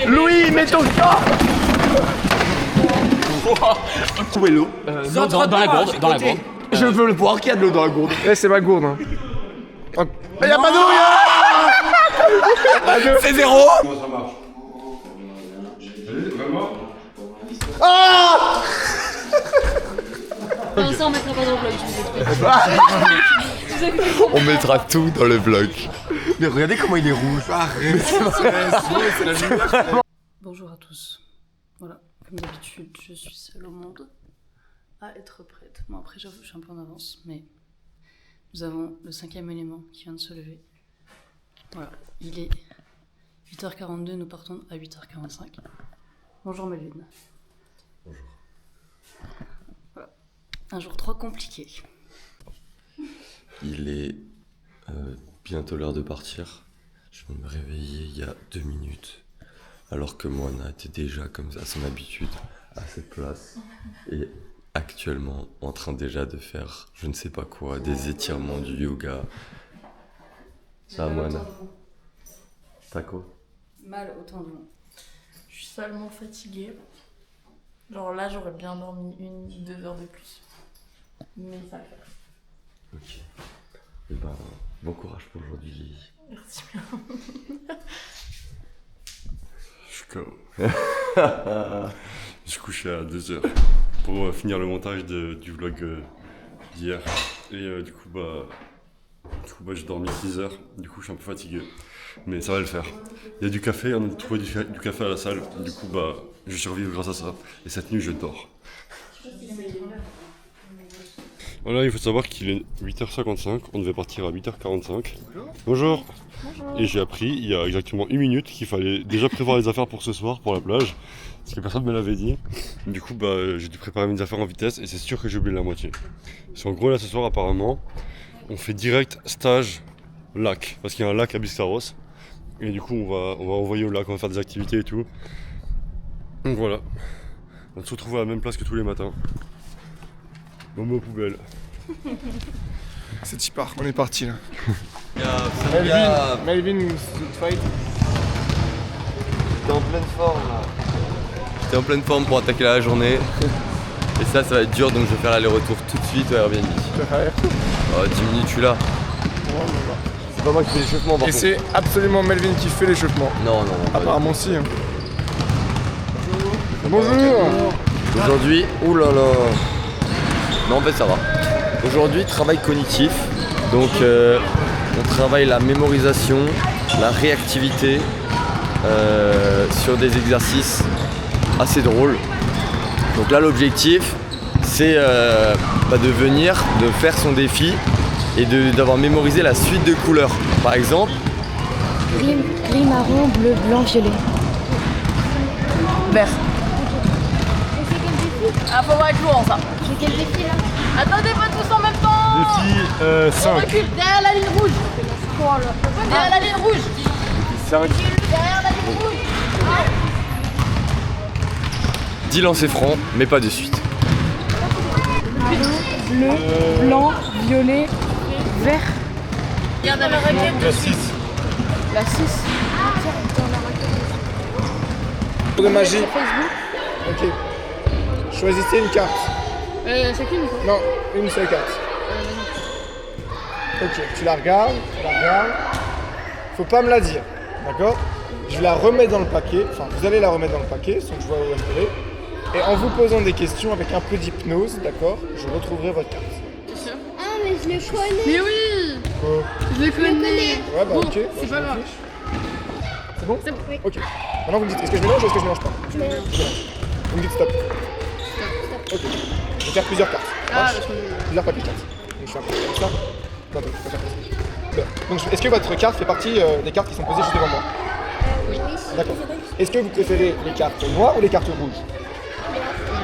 Louis, mets ton corps. Où est l'eau? Dans la gourde, dans la gourde. Je veux le boire, qu'il y a de l'eau dans la gourde. Eh, c'est ma gourde. Hein. Oh. Y'a pas d'eau, C'est 0. Comment ça marche? Vraiment? Ah! Non, ça on mettra pas dans le vlog, je vous explique. On mettra tout dans le vlog. Mais regardez comment il est rouge. Arrête, c'est la lumière. Bonjour à tous. Voilà, comme d'habitude, je suis seule au monde à être prête. Bon, après, j'avoue, je suis un peu en avance, mais nous avons le 5e élément qui vient de se lever. Voilà, il est 8h42, nous partons à 8h45. Bonjour Melvin. Bonjour. Voilà, un jour trop compliqué. Il est bientôt l'heure de partir. Je viens de me réveiller il y a 2 minutes. Alors que Moana était déjà comme à son habitude à cette place. Et actuellement en train déjà de faire je ne sais pas quoi, des étirements, du yoga. Ça va Moana? T'as quoi? Mal au tendon. Je suis salement fatiguée. Genre là, j'aurais bien dormi 1-2 heures de plus. Mais ça va le faire. Ok. Et ben, bon courage pour aujourd'hui Lily. Merci bien. Je suis KO. Je suis couché à 2h pour finir le montage du vlog d'hier. Et du coup, j'ai dormi 10 heures. Du coup, je suis un peu fatigué. Mais ça va le faire. Il y a du café, on a trouvé du café à la salle. Du coup, je survive grâce à ça. Et cette nuit, je dors. Voilà, il faut savoir qu'il est 8h55. On devait partir à 8h45. Bonjour. Bonjour. Et j'ai appris il y a exactement 1 minute qu'il fallait déjà prévoir les affaires pour ce soir, pour la plage. Parce que personne ne me l'avait dit. Du coup, j'ai dû préparer mes affaires en vitesse et c'est sûr que j'ai oublié la moitié. Parce qu'en gros, là, ce soir, apparemment, on fait direct stage lac. Parce qu'il y a un lac à Biscarrosse. Et du coup, on va envoyer au lac, on va faire des activités et tout. Donc voilà. On se retrouve à la même place que tous les matins. Momo poubelle. C'est Tipar, on est parti là. Yeah, Melvin, fight. T'es en pleine forme là. J'étais en pleine forme pour attaquer la journée. Et ça va être dur donc je vais faire l'aller-retour tout de suite au Airbnb. Oh, 10 minutes je suis là. C'est pas moi qui fais l'échauffement par Et contre. c'est absolument Melvin qui fait l'échauffement. Non. Apparemment si. Hein. Bonjour. Aujourd'hui, oulala. Non en fait ça va. Aujourd'hui travail cognitif. Donc on travaille la mémorisation, la réactivité sur des exercices assez drôles. Donc là l'objectif c'est de venir, de faire son défi et d'avoir mémorisé la suite de couleurs. Par exemple Gris, marron, bleu, blanc, violet. Vert. Ah, faut voir avec Laurent ça. C'est quel défi là? Attendez pas tous en même temps. Défi 5. Recule, derrière la ligne rouge. Derrière la ligne rouge. 5. Derrière la ligne rouge. 10 lancers francs, mais pas de suite. Bleu, blanc, violet, vert. Regarde la raquette. La 6. La 6. De magie. Ok. Choisissez une carte. C'est qui, Nico? Non, une seule carte. Ok, tu la regardes. Faut pas me la dire, d'accord? Je la remets dans le paquet, enfin vous allez la remettre dans le paquet, sans que je vois où elle est. Et en vous posant des questions avec un peu d'hypnose, d'accord, je retrouverai votre carte. Ah, mais je le connais. Mais oui! Quoi? Je le connais! Ouais, bah Bon, ok. c'est pas grave. C'est bon? C'est bon. Ok. Maintenant vous me dites, est-ce que je mélange ou est-ce que je mélange pas? Je mélange. Vous me dites stop. Ok. Je vais faire plusieurs cartes. Ah, Plusieurs papiers de cartes. Donc je fais un peu comme ça. Non, attends, je vais faire comme ça. Donc est-ce que votre carte fait partie des cartes qui sont posées juste devant moi? Oui. D'accord. Est-ce que vous préférez les cartes noires ou les cartes rouges?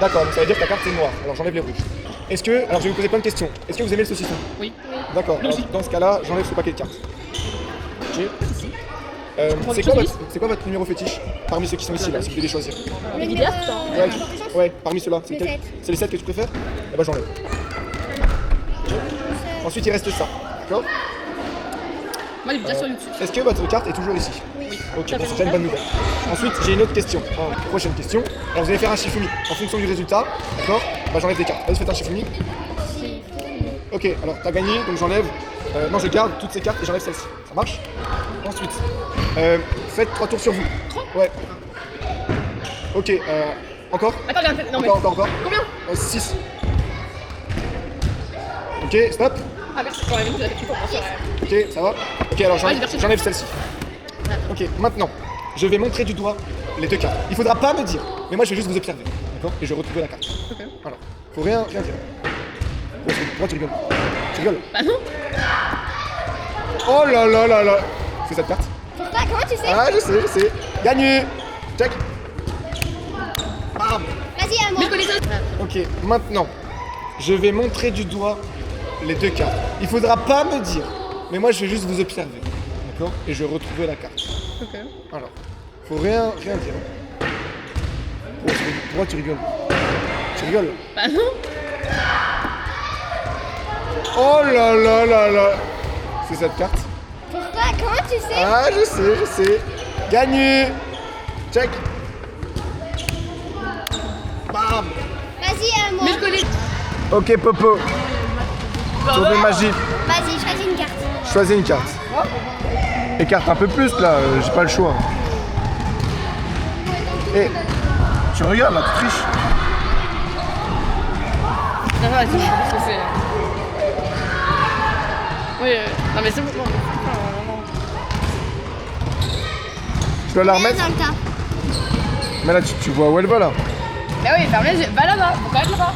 D'accord, donc ça veut dire que la carte est noire. Alors j'enlève les rouges. Est-ce que, alors je vais vous poser plein de questions. Est-ce que vous aimez le saucisson? Oui. D'accord. Alors, dans ce cas-là, j'enlève ce paquet de cartes. Ok. C'est quoi votre numéro fétiche parmi ceux qui sont ici là, si vous devez les choisir? Le numéro... Ouais, parmi ceux-là. C'est Le lequel? 7. C'est les 7 que tu préfères? Eh ben j'enlève. Ensuite il reste ça. D'accord. Moi, il est déjà sur YouTube. Est-ce que votre carte est toujours ici? Oui. Ok, bon, c'est déjà une bonne nouvelle. Ensuite, j'ai une autre question. Prochaine question. Alors, vous allez faire un Shifumi. En fonction du résultat, d'accord? Bah, j'enlève des cartes. Vas-y, faites un Shifumi. Ok, alors t'as gagné, donc j'enlève. Non, je garde toutes ces cartes et j'enlève celle-ci. Ça marche? Ensuite, faites 3 tours sur vous. 3? Ouais. Ok, encore? Attends, non mais. Encore. Combien? 6. Ok, stop. Ah merci, j'en avais mis, j'avais plus pour penser. Ok, ça va? Ok, alors Vas-y, merci. j'enlève celle-ci. Ok, maintenant, je vais montrer du doigt les 2 cartes. Il faudra pas me dire, mais moi je vais juste vous observer, d'accord? Et je vais retrouver la carte. Ok. Alors, faut rien dire. Pourquoi tu rigoles? Tu rigoles? Bah non. Oh là là là là! C'est cette carte? Pourquoi? Comment tu sais? Ah, je sais. Gagné! Check! Bam! Vas-y, à moi. Ok, maintenant, je vais montrer du doigt les 2 cartes. Il faudra pas me dire, mais moi je vais juste vous observer, d'accord? Et je vais retrouver la carte. Ok. Alors, faut rien dire. Pourquoi tu rigoles? Tu rigoles? Bah non. Oh là là là là! C'est cette carte? Pourquoi? Comment tu sais? Ah, je sais. Gagné! Check! Bam! Vas-y, à moi. Mais je connais. Ok, Popo. Tour de magie. Vas-y, choisis une carte. Choisis une carte. Écarte un peu plus là, j'ai pas le choix. Et tu regardes là, tu triches. Non, vas-y, parce que c'est. Oui, non mais c'est bon. Non. Tu dois la Mets remettre? dans le tas. Mais là, tu vois où elle va là? Bah oui, ferme les yeux. Va là-bas. Faut pas être là-bas.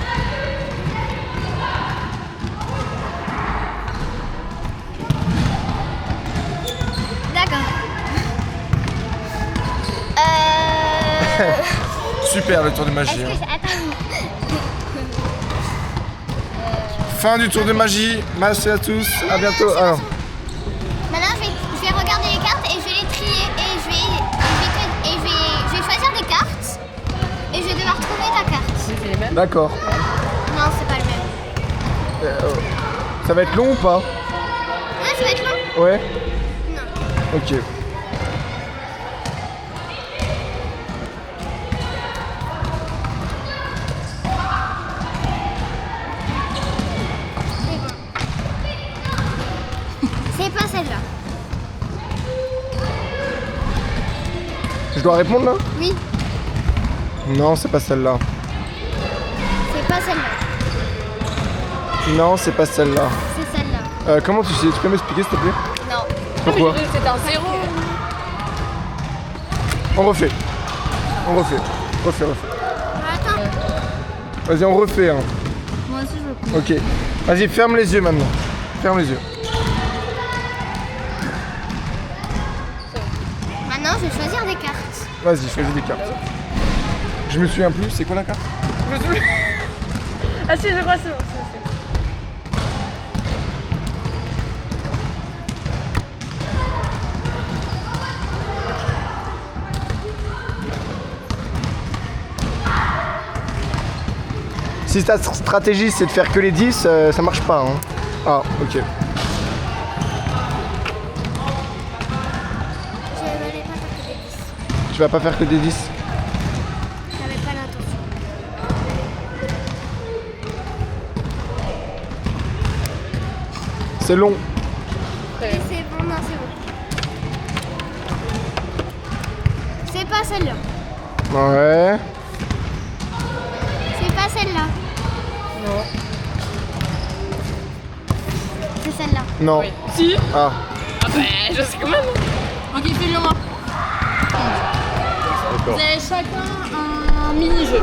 D'accord. Super le tour de magie. Est-ce que attends. Fin du tour de magie. Merci à tous. À bientôt. Ah non. Maintenant, je vais regarder les cartes et je vais les trier et je vais choisir des cartes et je vais devoir trouver ta carte. C'est les mêmes. D'accord. Non, c'est pas le même. Ça va être long ou pas? Ah, ça va être long. Ouais. Non. Ok. C'est pas celle-là. Je dois répondre là? Oui, Non, c'est pas celle-là. c'est pas celle-là. Non, c'est pas celle-là. C'est celle-là. Comment tu sais? Tu peux m'expliquer s'il te plaît? Non. Pourquoi? C'est un zéro. On refait. Refais. Attends. Vas-y, on refait. Hein. Moi aussi, je veux prendre. Ok. Vas-y, ferme les yeux maintenant. Ferme les yeux. Maintenant, je vais choisir des cartes. Vas-y, choisis des cartes. Je me souviens plus, c'est quoi la carte? Ah si, je crois c'est bon. Si ta stratégie c'est de faire que les 10, ça marche pas. Hein. Ah, ok. Je n'allais pas faire que des 10. Tu vas pas faire que des 10? J'avais pas l'intention. C'est long. Mais c'est bon, non, c'est bon. C'est pas celle-là. Ouais. C'est pas celle-là. Non. C'est celle-là. Non. Oui. Si. Ah. Ah bah, je sais quand même. Ok, fais-le moi. Vous avez chacun un mini-jeu.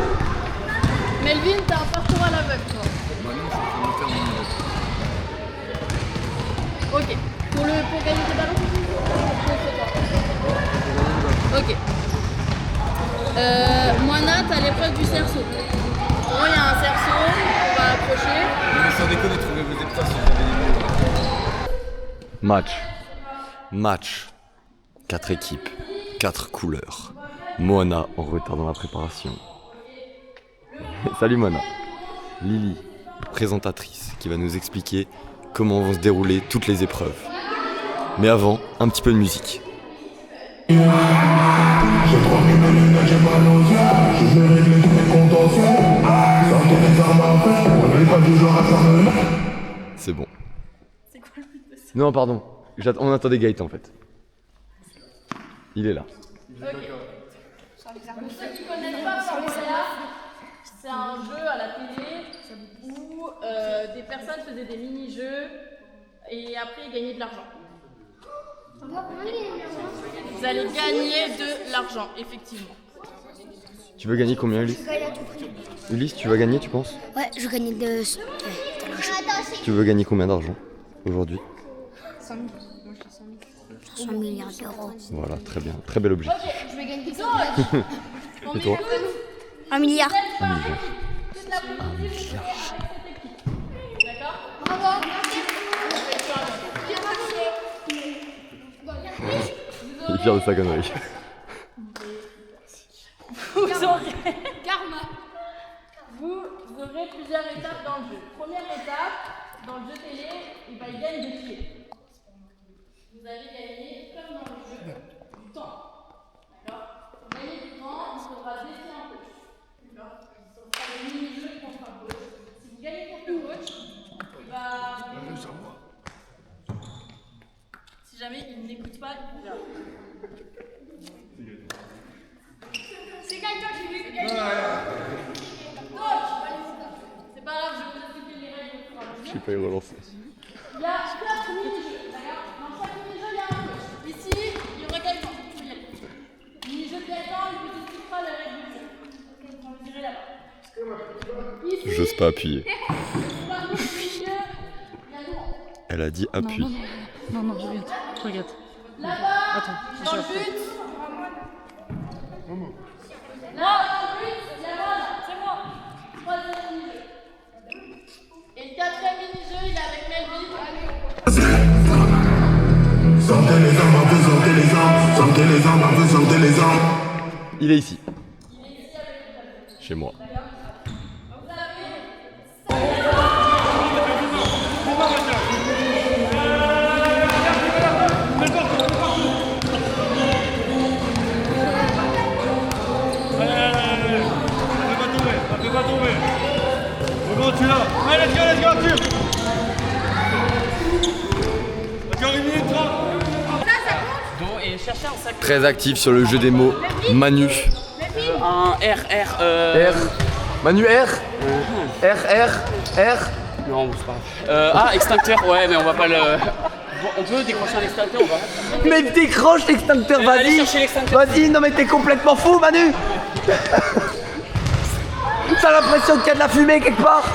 Melvin, t'as un parcours à l'aveugle, toi. Ok. Pour gagner tes ballons? Ok. Moana, t'as l'épreuve du cerceau. Bon, il y a un cerceau, on va approcher. Mais sans déconner, trouvez vos épreuves si vous avez des Match. 4 équipes, 4 couleurs. Moana en retard dans la préparation. Salut Moana. Lily, présentatrice, qui va nous expliquer comment vont se dérouler toutes les épreuves. Mais avant, un petit peu de musique. C'est bon. C'est quoi le but de ça? Non, pardon. On attendait Gaëtan en fait. Il est là. Pour ceux qui connaissent pas Fort-Boyard, c'est un jeu à la télé où des personnes faisaient des mini-jeux et après ils gagnaient de l'argent. Vous allez gagner de l'argent, effectivement. Tu veux gagner combien, Ulysse? Ulysse, tu vas gagner, tu penses? Ouais, je gagne de. Tu veux gagner combien d'argent aujourd'hui? 100 milliards d'euros. Voilà, très bien. Très bel objectif. Je vais gagner Et toi? 1 milliard. 1 milliard. Il est fier de sa connerie. Vous aurez plusieurs étapes dans le jeu. Première étape, dans le jeu télé, il gagne des pieds. Vous allez gagner, comme dans le jeu, du temps. D'accord? Pour gagner du temps, il faudra défier un coach. D'accord? Ce sera le mini-jeu contre un coach. Si vous gagnez contre le coach, il va. Si jamais il n'écoute pas, il vous verra. C'est Gaëtan qui lui gagne. C'est pas grave, je vais vous expliquer les règles au fur et à mesure. Je sais pas y relancer. Il y a 4 mini-jeux, d'accord? Dans chaque mini-jeu, il y a un coach. Ici, il y aura Gaëtan. Tu peux y aller. Mini-jeu de Gaëtan, il vous expliquera les règles du jeu. On le dirait là-bas. Ici, J'ose pas appuyer. dans le mini-jeu, il y a Laurent. Elle a dit appuie. Non, regarde. Là-bas, Attends, dans le but. Là, dans le but, il y a Mona. C'est moi. Troisième mini-jeu. Et le quatrième mini-jeu, il est avec Melvin. Sortez les armes, sortez les armes. Il est ici. Chez moi. Très actif sur le jeu des mots. Manu. Un R. Manu R. R. Non, c'est pas grave. Extincteur, ouais, mais on va pas le. On peut décrocher un extincteur ou pas? Mais décroche l'extincteur, Allez vas-y. chercher l'extincteur. Vas-y, non mais t'es complètement fou, Manu. T'as l'impression qu'il y a de la fumée quelque part?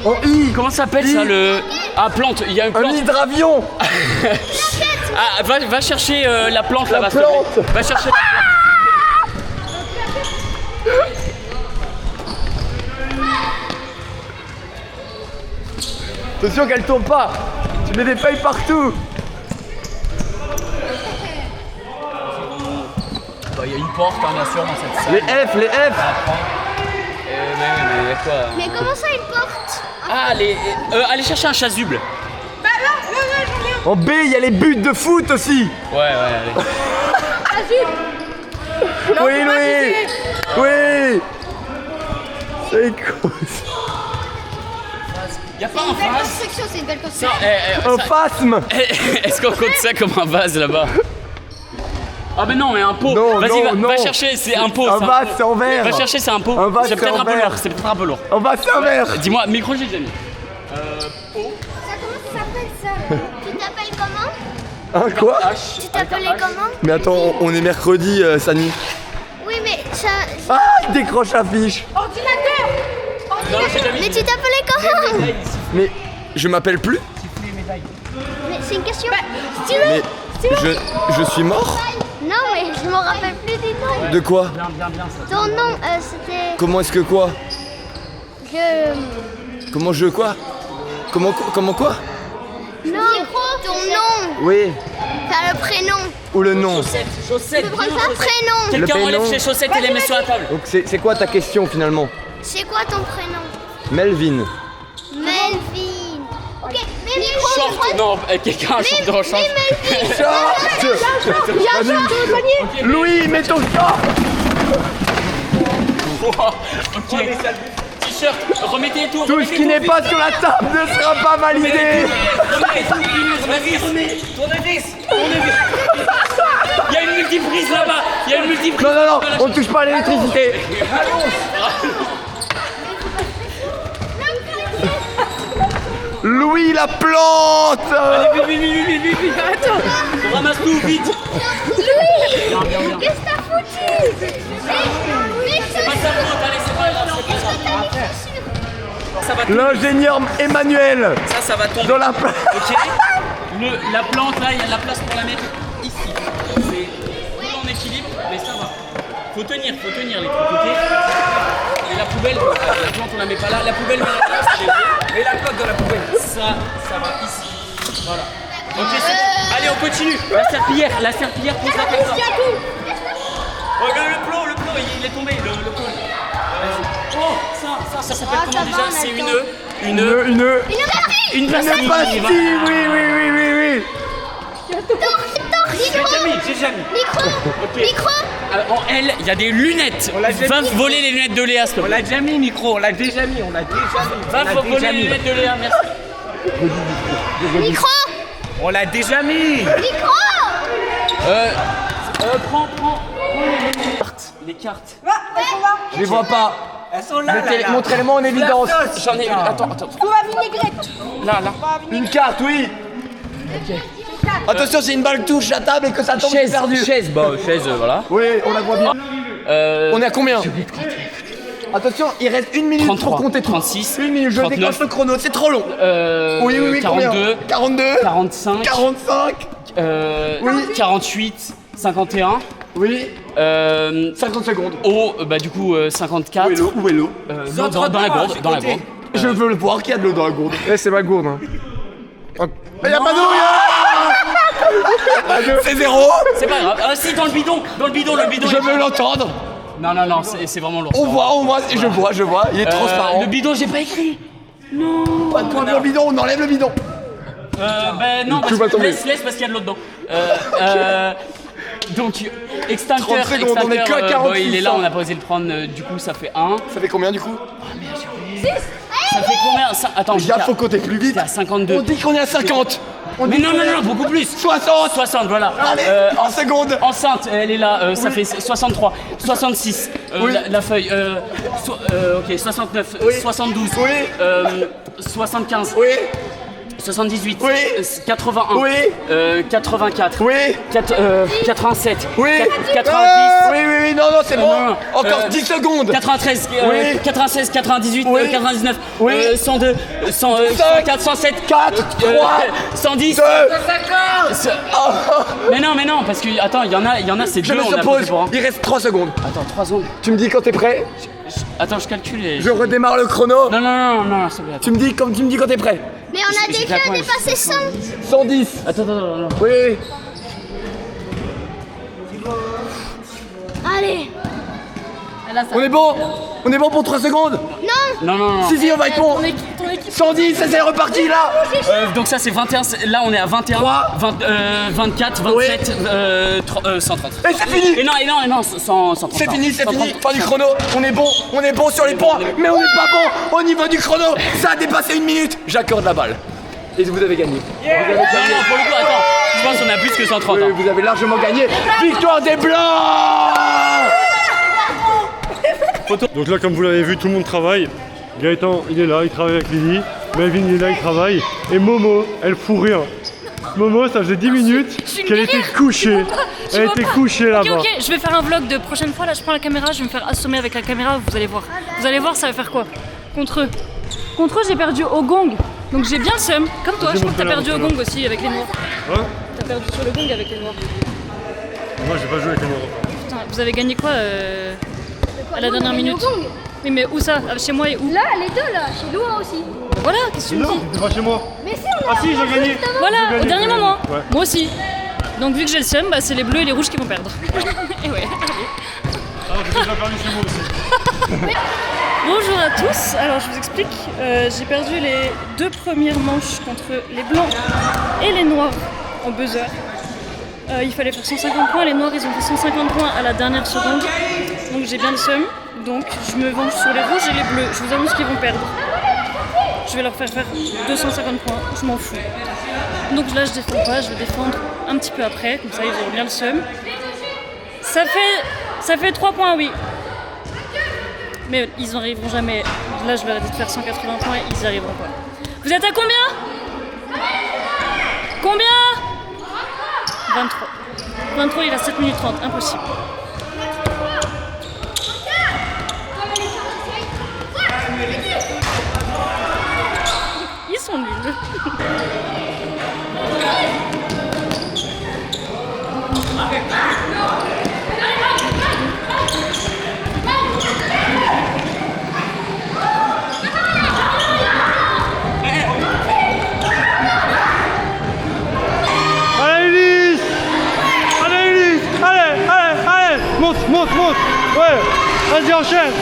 En I. Comment ça s'appelle ça le. Ah, plante, il y a une plante. Un hydravion. Ah, va chercher la plante La là-bas. s'il te plaît. plante. Va chercher la plante. Attention qu'elle tombe pas. Tu mets des feuilles partout. Il y a une porte, hein, bien sûr, dans cette salle. Les F. Mais quoi hein. Mais comment ça, une porte? Ah, allez chercher un chasuble. En B, il y a les buts de foot aussi. Ouais, allez. Oui. C'est quoi ça? Y'a pas un Belle vase? construction, c'est une belle construction. Un phasme. Est-ce qu'on compte ça comme un vase là-bas? Ah mais non, mais un pot. Non, Vas-y, non, va non. chercher, c'est un pot. Un vase, c'est en verre. Va chercher, c'est un pot. Un vase, c'est peut-être c'est en un peu verre. lourd. C'est peut-être un peu lourd. Un vase, c'est un verre. Dis-moi, micro, j'ai déjà mis. Comment ça s'appelle ça? Tu t'appelles comment? Un quoi? Tu t'appelais comment? Mais attends, on est mercredi, Sani. Oui, mais ça. Ah, il décroche la fiche. Non, j'ai déjà mis. Mais tu t'appelais comment? Mais je m'appelle plus. Mais c'est une question. Mais je suis mort. Non, mais je m'en rappelle plus du nom. De quoi? Ton nom, c'était. Comment est-ce que quoi? Je. Comment je quoi? Comment quoi? Non, ton nom. Oui. T'as le prénom. Ou le nom? Chaussettes. Tu peux prendre ça, prénom. Quelqu'un Le enlève prénom. ses chaussettes et les met sur la table. Donc c'est quoi ta question finalement? C'est quoi ton prénom? Melvin. Melvin. Ok, mais Short, non, quelqu'un a un short de rechange. Louis, mets ton short. Ok. T-shirt, remettez tout. Tout ce qui n'est pas sur la table ne sera pas validé. Il y a une multiprise là-bas. Il y a une multiprise. Non, on ne touche pas à l'électricité. Louis la plante. Allez, vite. Attends. On ramasse tout, vite. Louis, qu'est-ce que t'as foutu? C'est pas sa faute, allez, c'est pas grave. Ça va tomber. L'ingénieur Emmanuel. Ça va tomber. Dans la plante. Ok. La plante là, il y a de la place pour la mettre ici. C'est en équilibre, mais ça va. Faut tenir les trucs, ok. Et la poubelle, la plante on la met pas là. La poubelle, mais la plante dans la poubelle. Ça va ici. Voilà. Ok, allez, on continue. La serpillière, pose la comme ça. Oh, le plomb, il est tombé, le pôle. Vas-y. Oh, ça s'appelle comment déjà? C'est une pastille. Oui. J'ai jamais. Micro. En L, il y a des lunettes. Va voler les lunettes de Léa, s'il te plaît. On l'a déjà mis, micro, on l'a déjà mis. Va voler les lunettes de Léa, merci. Micro. On l'a déjà mis. Micro. Prends les cartes. Je les vois pas. Elles sont là. Montrez-les-moi en évidence. J'en ai une. Attends. Tout va vinaigrette. Là. Une carte, oui. Attention, c'est une balle touche la table et que ça tombe, c'est perdu. Chaise, voilà. Oui, on la voit bien. On est à combien? Attention, il reste 1 minute 33, pour compter 36, 1 minute, je 39, déclenche le chrono, c'est trop long. Oui, 42, 42, 45, 45, oui. 48, 51. Oui. 50 secondes. Du coup 54. Où est l'eau? Dans la gourde. Je veux le voir qu'il y a de l'eau dans la gourde. C'est ma gourde. Hein. Il y a pas d'eau. C'est zéro. C'est pas grave. Si, dans le bidon. Je veux l'entendre. Non, c'est vraiment lourd. On voit, je vois. Il est transparent. Le bidon, j'ai pas écrit. Non. Pas de point dans le bidon, on enlève le bidon. Non, Tout va tomber. laisse parce qu'il y a de l'eau dedans. Donc, extincteur, 30 secondes, on est que à 46, il est là, on n'a pas osé le prendre, du coup ça fait 1. Ça fait combien du coup? Ça fait combien? Attends, Il faut compter plus vite. T'es à 52. On dit qu'on est à 50. Mais non, beaucoup plus. 60, voilà. Allez, en seconde. Enceinte, elle est là, ça fait 63, 66, Oui. la feuille, ok, 69, 72, 75, Oui. 78, Oui. 81, Oui. 84, Oui. 87, Oui. 90, Oui, non, c'est bon. Non. Encore 10 secondes. 93, Oui. 96, 98, Oui. 99, Oui. 102, 104, 107, 4, 3, 110. 2. Mais non, parce que attends, il y en a, c'est Je deux. me on a pose. posé pour un. Il reste 3 secondes. Attends, 3 secondes. Tu me dis quand t'es prêt. Attends, je calcule. Je redémarre le chrono. Non, s'il te plaît. Tu me dis quand t'es prêt. Mais on a J'ai déjà la pointe. dépassé 100. 110. Attends. Oui. Allez. On est bon pour 3 secondes. Non. Si, on va être bon. 110, c'est reparti là. Donc ça c'est 21, là on est à 21, 24, 27, 130. Et c'est fini. Et non, 130. C'est fini, 130. fin du chrono. On est bon sur les points, mais on n'est pas bon au niveau du chrono. Ça a dépassé 1 minute. J'accorde la balle. Et vous avez gagné. Vous avez Non, pour le coup, attends, je pense qu'on a plus que 130. Oui, vous avez largement gagné. Victoire des Blancs. Donc là, comme vous l'avez vu, tout le monde travaille. Gaëtan, il est là, il travaille avec Lily. Melvin, il est là, il travaille. Et Momo, elle fout rien. Momo, ça faisait 10 minutes qu'elle était couchée. Elle était couchée là-bas. Ok, je vais faire un vlog de prochaine fois. Là, je prends la caméra, je vais me faire assommer avec la caméra. Vous allez voir. Vous allez voir, ça va faire quoi contre eux. Contre eux, j'ai perdu au gong. Donc j'ai bien le seum. Comme toi, je crois que t'as perdu au gong aussi avec les noirs. Hein? T'as perdu sur le gong avec les noirs. Moi, j'ai pas joué avec les noirs. Putain, vous avez gagné quoi à la dernière minute? Oui, mais où ça? Chez moi et où? Là, les deux là, chez Loua aussi. Voilà, qu'est-ce que tu me dis? T'es pas chez moi. Mais si, on a. Ah si, j'ai gagné. Voilà, J'ai gagné, au dernier j'ai gagné. moment. Ouais. Moi aussi. Donc vu que j'ai le seum, bah, c'est les bleus et les rouges qui vont perdre. Et ouais, allez. Alors, j'ai déjà perdu chez moi aussi. Bonjour à tous, alors je vous explique, j'ai perdu les 2 premières manches contre les blancs et les noirs en buzzer. Il fallait faire 150 points, les noirs ils ont fait 150 points à la dernière seconde, donc j'ai bien le seum, donc je me venge sur les rouges et les bleus, je vous annonce qu'ils vont perdre. Je vais leur faire 250 points, je m'en fous. Donc là je défends pas, je vais défendre un petit peu après, comme ça ils auront bien le seum. Ça fait 3 points, oui. Mais ils n'y arriveront jamais. Là, je leur ai dit de faire 180 points, ils n'y arriveront pas. Vous êtes à combien? Combien? 23. 23, il a 7 minutes 30, impossible. Ils sont nuls. Monte. Ouais. Vas-y, enchaîne.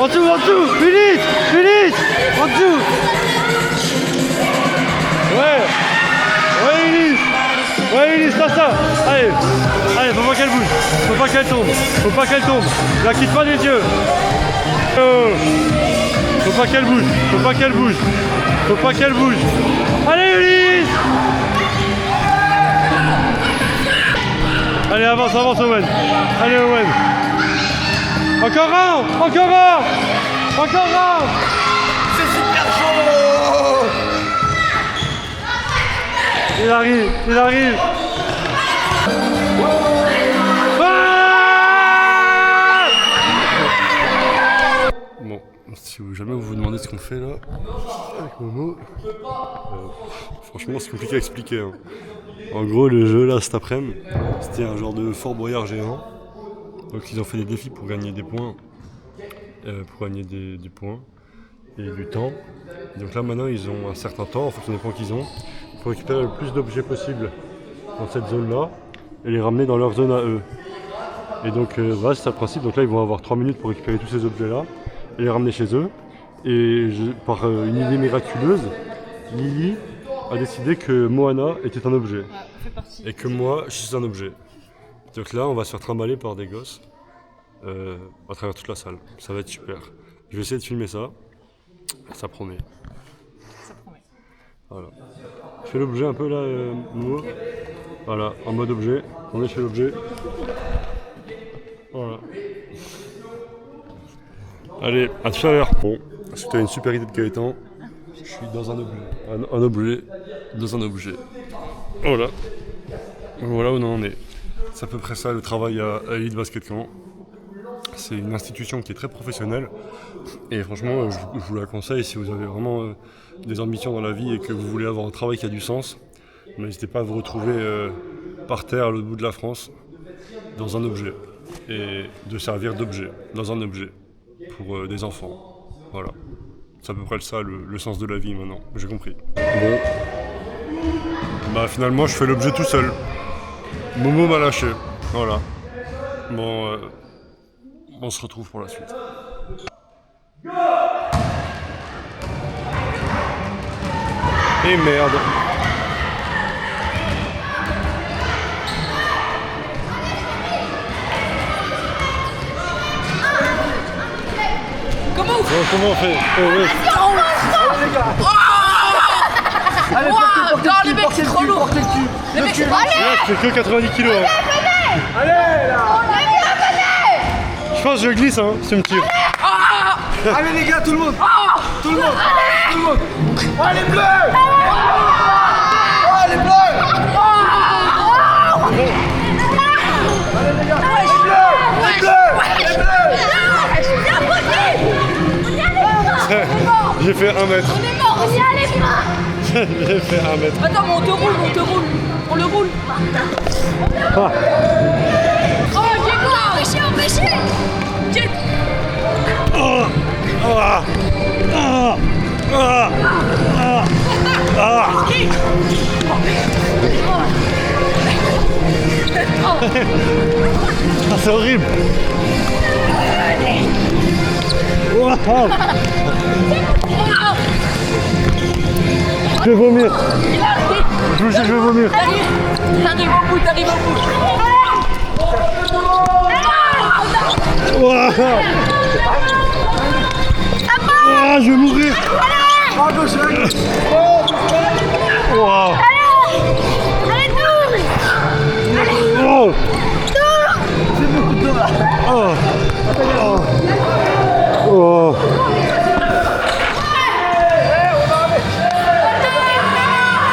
En dessous. Ulysse. En dessous. Ouais, Ulysse, ça. Allez, faut pas qu'elle bouge. Faut pas qu'elle tombe. La quitte pas des yeux. Faut pas qu'elle bouge. Allez, Ulysse. Allez, avance, Owen. Allez, Owen. Encore un. C'est super chaud. Il arrive. Bon, si jamais vous vous demandez ce qu'on fait là, avec Momo, franchement c'est compliqué à expliquer. Hein. En gros, le jeu là cet après-midi, c'était un genre de Fort Boyard géant. Donc ils ont fait des défis pour gagner des points, du points et du temps. Donc là maintenant ils ont un certain temps en fonction des points qu'ils ont pour récupérer le plus d'objets possible dans cette zone-là et les ramener dans leur zone à eux. Et donc voilà, c'est ça le principe. Donc là ils vont avoir 3 minutes pour récupérer tous ces objets-là et les ramener chez eux. Et par une idée miraculeuse, Lily a décidé que Moana était un objet et que moi je suis un objet. Donc là on va se faire trimballer par des gosses à travers toute la salle. Ça va être super. Je vais essayer de filmer ça. Ça promet. Voilà. Je fais l'objet un peu là, Momo. Voilà, en mode objet. On est chez l'objet. Voilà. Allez, à tout à l'heure. Bon, parce que tu as une super idée de Gaëtan. Je suis dans un objet. Un objet dans un objet. Voilà. Voilà où on en est. C'est à peu près ça le travail à Elite Basket Camp. C'est une institution qui est très professionnelle. Et franchement, je vous la conseille si vous avez vraiment des ambitions dans la vie et que vous voulez avoir un travail qui a du sens. N'hésitez pas à vous retrouver par terre à l'autre bout de la France dans un objet. Et de servir d'objet dans un objet pour des enfants. Voilà. C'est à peu près ça le sens de la vie maintenant. J'ai compris. Bon. Bah finalement je fais l'objet tout seul. Momo m'a lâché. Voilà. Bon, on se retrouve pour la suite. Et merde. Comment on fait? Allez, portez le cul. Là, je fais que 90 kilos. Hein. Allez là. Je pense que je glisse, hein, si tu me tires. Allez les gars, tout le monde. Tout le monde. Oh les bleus. Oh les bleus. Allez les gars. Les bleus. J'ai fait 1 mètre. On est mort, on y allait pas. J'ai fait 1 mètre. Attends, mais on te roule. On le roule. Ah. Oh, Diego, empêché. Ah. Ah. Ah. Ah. Ah. Ah, c'est horrible. Je vais vomir. Je vous jure, je vais vomir. T'arrives au bout, t'arrives au bout. Je vais mourir. Wow. Oh. Oh. Oh.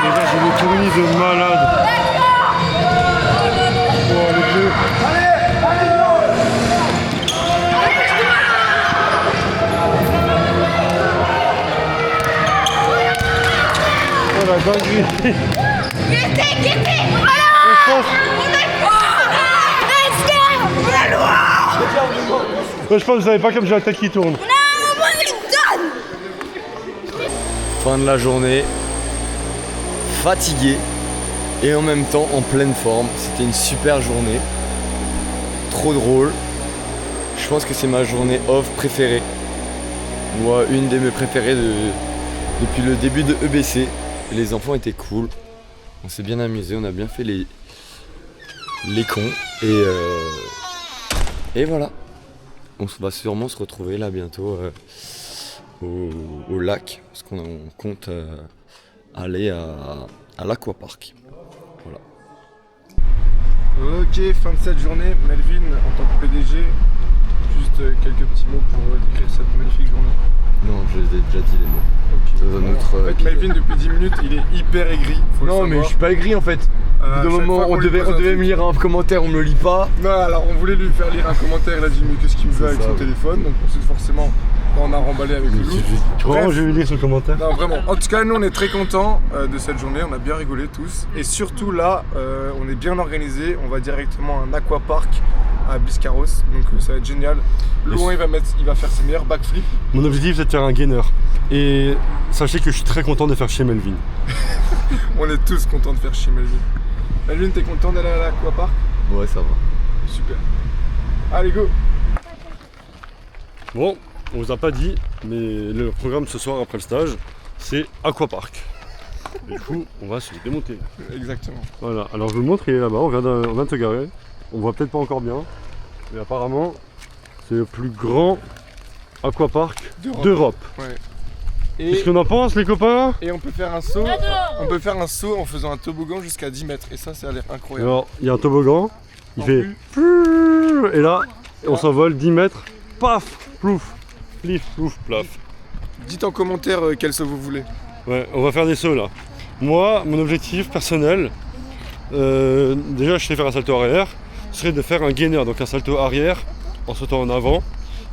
Les gars, j'ai des tournis de malade. Oh, les bleus. Oh la dinguerie. Guettez, voilà. Ouais, je pense que vous savez pas comme j'ai la tête qui tourne. Fin de la journée, fatigué et en même temps en pleine forme. C'était une super journée, trop drôle. Je pense que c'est ma journée off préférée. Moi, une de mes préférées depuis le début de EBC. Les enfants étaient cool, on s'est bien amusé, on a bien fait les cons et voilà. On va sûrement se retrouver là bientôt au lac, parce qu'on compte aller à l'aquapark. Voilà. Ok, fin de cette journée. Melvin, en tant que PDG, juste quelques petits mots pour décrire cette magnifique journée. Non, je les ai déjà dit les mots. Ok. Dans un autre En fait, Melvin, depuis 10 minutes, il est hyper aigri. Faut le non, mais savoir. je suis pas aigri en fait. À D'un chaque moment, fois qu'on on lui devait pose un truc- me lire un commentaire, on me le lit pas. Non, alors on voulait lui faire lire un commentaire, il a dit mais qu'est-ce qu'il me veut C'est avec ça, son oui. téléphone, donc ensuite forcément on a remballé avec le loup. Vraiment, je vais lire ce commentaire. Non, vraiment. En tout cas, nous on est très contents de cette journée, on a bien rigolé tous. Et surtout là, on est bien organisé, on va directement à un aquapark à Biscarros, donc ça va être génial. Louan il va faire ses meilleurs backflips. Mon objectif c'est de faire un gainer. Et sachez que je suis très content de faire chez Melvin. On est tous contents de faire chez Melvin. Melvin, t'es content d'aller à l'aquapark? Ouais, ça va. Super. Allez, go! Bon, on vous a pas dit, mais le programme ce soir après le stage, c'est aquapark. Et du coup, on va se démonter. Exactement. Voilà, alors je vous le montre, il est là-bas, on vient de se garer. On voit peut-être pas encore bien, mais apparemment, c'est le plus grand aquapark d'Europe. Ouais. Qu'est-ce qu'on en pense, les copains? Et on peut faire un saut. On peut faire un saut en faisant un toboggan jusqu'à 10 mètres. Et ça a l'air incroyable. Alors, il y a un toboggan, il En fait... Et là, on s'envole 10 mètres, paf, plouf, plif, plouf, plaf. Dites en commentaire quel saut vous voulez. Ouais, on va faire des sauts là. Moi, mon objectif personnel, déjà je sais faire un salto arrière, serait de faire un gainer, donc un salto arrière en sautant en avant.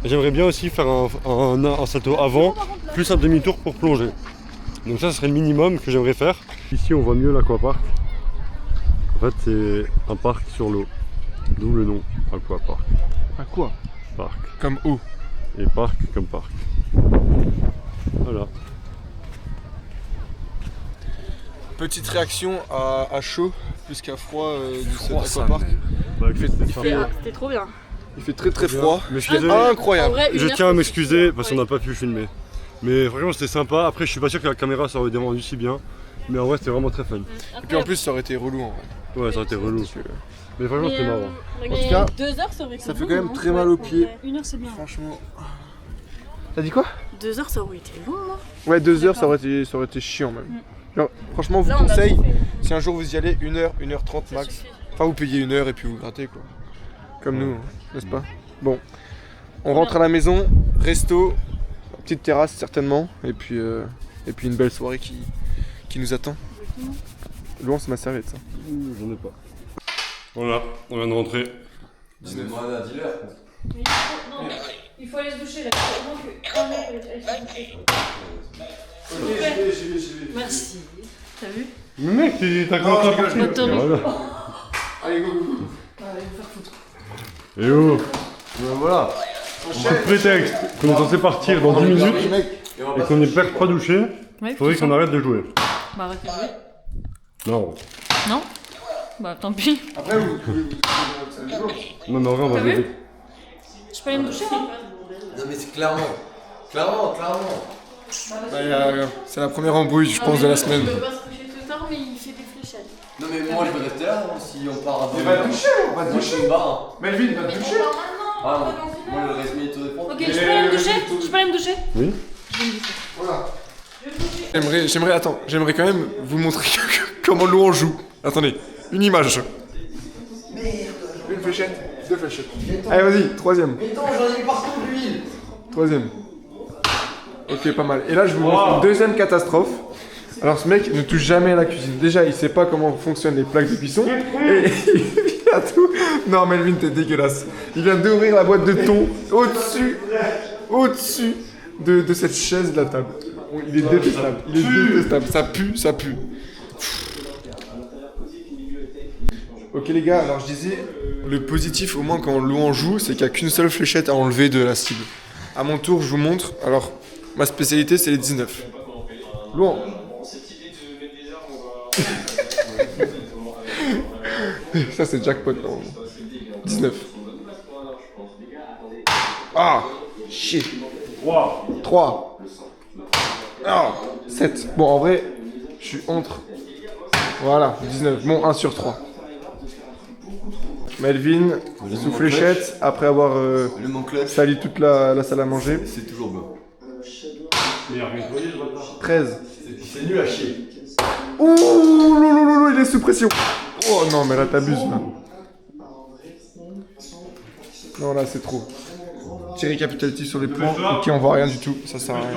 Et j'aimerais bien aussi faire un salto avant, plus un demi-tour pour plonger. Donc ça, ce serait le minimum que j'aimerais faire. Ici, on voit mieux l'aquapark. En fait, c'est un parc sur l'eau. D'où le nom, aquapark. À quoi? Parc. Comme eau. Et parc comme parc. Voilà. Petite réaction à chaud plus qu'à froid du cet aquapark. Bah, C'était trop bien. Il fait très très froid. M'excuser. Incroyable. Je tiens à m'excuser parce qu'on n'a pas pu filmer. Mais vraiment c'était sympa. Après je suis pas sûr que la caméra ça aurait été rendu si bien. Mais en vrai c'était vraiment très fun. Et puis en plus ça aurait été relou en vrai. Ouais, ça aurait été relou. Mais vraiment c'était marrant. En tout cas, 2 heures, ça aurait été ça fait long, quand même non très mal aux pieds. 1 heure, c'est bien. Franchement. T'as dit quoi? 2 heures, ça aurait été long, non? Ouais, 2 heures ça aurait été chiant même. Genre, franchement, vous Là, on a conseille, tout fait. si un jour vous y allez, 1 heure, 1h30 max. Enfin, vous payez 1 heure et puis vous grattez quoi. Comme nous, hein, n'est-ce pas? Bon, on rentre à la maison, resto, petite terrasse certainement, et puis une belle soirée qui nous attend. Louan, c'est ma serviette ça. J'en ai pas. Voilà, on vient de rentrer. Dis-moi un dealer. Non, mais il faut aller se doucher là. Il faut vraiment que J'y vais. Merci. T'as vu? Mais mec, t'as commencé à partir. Motori. Voilà. Allez, go. Allez, vous faire foutre. Et oh, Voilà. sous prétexte qu'on est censé partir dans 10 minutes et qu'on n'est pas douché, Ouais, faudrait qu'on arrête de jouer. Bah, arrêtez de jouer. Non. Non? Bah, tant pis. Après, vous Non mais en vrai on va T'as vu jouer. Je peux aller me doucher, hein? Non mais c'est clairement, Clairement. C'est la première embrouille, je pense, de la semaine. Il peut pas se coucher tout tard, mais il fait des fléchettes. Non mais moi je vais rester là si on part à On va te toucher, on va te Moi je toucher. suis barre. Melvin va te toucher. Ah moi le reste minute de prendre. Ok, je peux aller me doucher? Je peux aller me doucher? Oui. Voilà. J'aimerais quand même vous montrer comment Louan joue. Attendez, une image. Une fléchette, 2 fléchettes. Allez, vas-y, troisième. Mais non, j'en ai eu partout de l'huile. Troisième. Ok, pas mal. Et là, je vous montre une deuxième catastrophe. Alors, ce mec ne touche jamais à la cuisine. Déjà, il sait pas comment fonctionnent les plaques de cuisson. Et il vient tout. Non, Melvin, t'es dégueulasse. Il vient d'ouvrir la boîte de thon au-dessus de cette chaise de la table. Il est détestable. Il est détestable. Ça pue. Ok, les gars, alors je disais, le positif, au moins, quand Louan joue, c'est qu'il n'y a qu'une seule fléchette à enlever de la cible. À mon tour, je vous montre. Alors, ma spécialité, c'est les 19. Louan. Ça, c'est jackpot, normalement. 19. Ah, shit. 3. Ah, 7. Bon, en vrai, je suis entre. Voilà, 19. Bon, 1 sur 3. Melvin, sous fléchette, après avoir sali toute la salle à manger. C'est toujours bon. 13. C'est nul à chier. Ouh, loulou, il est sous pression. Oh non, mais là, t'abuses, là. Non, là, c'est trop. Petit récapitulatif sur les points. Ok, on voit rien du tout. Ça sert à rien.